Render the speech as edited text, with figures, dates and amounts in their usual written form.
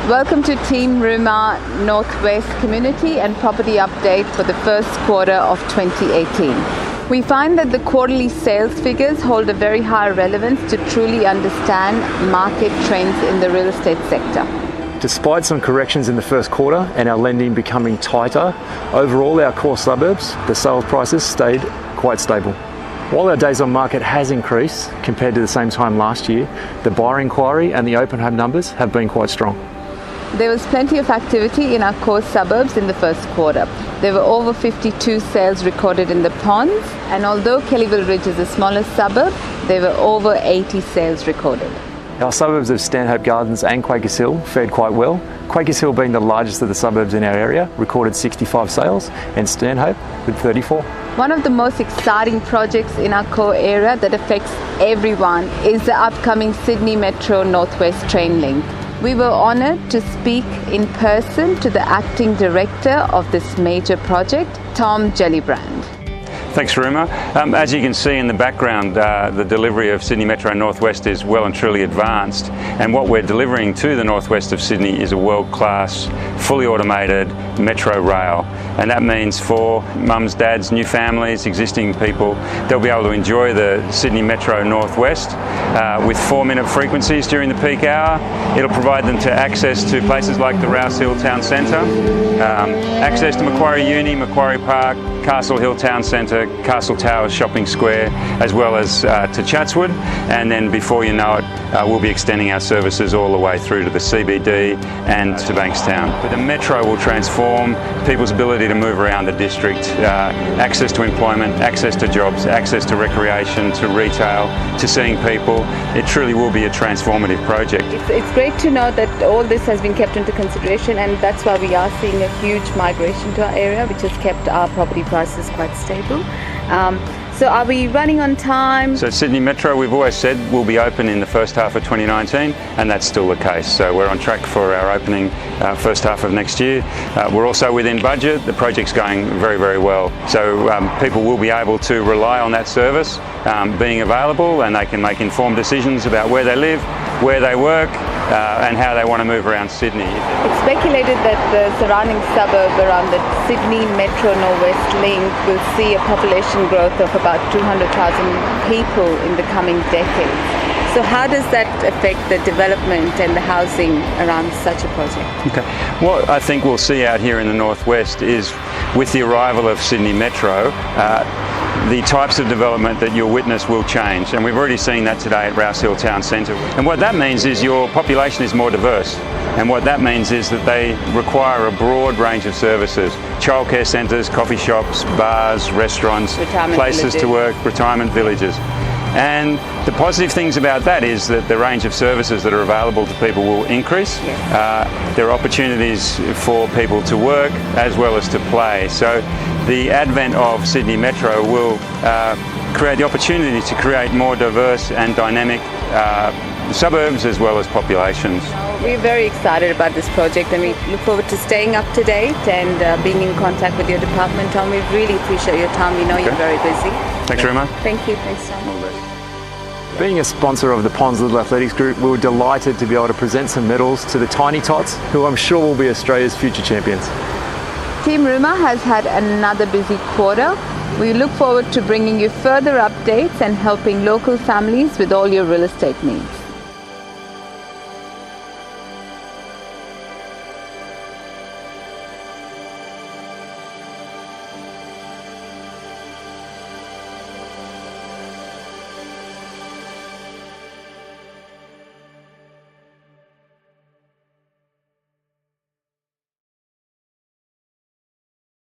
Welcome to Team Ruma Northwest Community and Property Update for the first quarter of 2018. We find that the quarterly sales figures hold a very high relevance to truly understand market trends in the real estate sector. Despite some corrections in the first quarter and our lending becoming tighter, overall our core suburbs, the sales prices stayed quite stable. While our days on market has increased compared to the same time last year, the buyer inquiry and the open home numbers have been quite strong. There was plenty of activity in our core suburbs in the first quarter. There were over 52 sales recorded in the Ponds, and although Kellyville Ridge is the smallest suburb, there were over 80 sales recorded. Our suburbs of Stanhope Gardens and Quakers Hill fared quite well. Quakers Hill, being the largest of the suburbs in our area, recorded 65 sales, and Stanhope with 34. One of the most exciting projects in our core area that affects everyone is the upcoming Sydney Metro Northwest train link. We were honoured to speak in person to the acting director of this major project, Tom Gellibrand. Thanks, Ruma. As you can see in the background, the delivery of Sydney Metro Northwest is well and truly advanced, and what we're delivering to the northwest of Sydney is a world-class, fully automated metro rail, and that means for mums, dads, new families, existing people, they'll be able to enjoy the Sydney Metro Northwest with 4-minute frequencies during the peak hour. It'll provide them to access to places like the Rouse Hill Town Centre, access to Macquarie Uni, Macquarie Park, Castle Hill Town Centre, Castle Towers Shopping Square, as well as to Chatswood, and then before you know it, we'll be extending our services all the way through to the CBD and to Bankstown. But the metro will transform people's ability to move around the district, access to employment, access to jobs, access to recreation, to retail, to seeing people. It truly will be a transformative project. It's great to know that all this has been kept into consideration, and that's why we are seeing a huge migration to our area, which has kept our property prices quite stable. So are we running on time? So Sydney Metro, we've always said, will be open in the first half of 2019, and that's still the case. So we're on track for our opening first half of next year. We're also within budget. The project's going very, very well. So people will be able to rely on that service being available, and they can make informed decisions about where they live, where they work, and how they want to move around Sydney. It's speculated that the surrounding suburb around the Sydney Metro Northwest link will see a population growth of about 200,000 people in the coming decades. So how does that affect the development and the housing around such a project? Okay. What I think we'll see out here in the northwest is, with the arrival of Sydney Metro, the types of development that you'll witness will change, and we've already seen that today at Rouse Hill Town Centre. And what that means is your population is more diverse, and what that means is that they require a broad range of services: childcare centres, coffee shops, bars, restaurants, places to work, retirement villages. And the positive things about that is that the range of services that are available to people will increase. Yes. There are opportunities for people to work as well as to play. So the advent of Sydney Metro will create the opportunity to create more diverse and dynamic suburbs as well as populations. We're very excited about this project, and we look forward to staying up to date and being in contact with your department, Tom. We really appreciate your time. We know you're very busy. Thanks very much. Thank you. Thanks, Tom. Being a sponsor of the Ponds Little Athletics Group, we were delighted to be able to present some medals to the Tiny Tots, who I'm sure will be Australia's future champions. Team Ruma has had another busy quarter. We look forward to bringing you further updates and helping local families with all your real estate needs.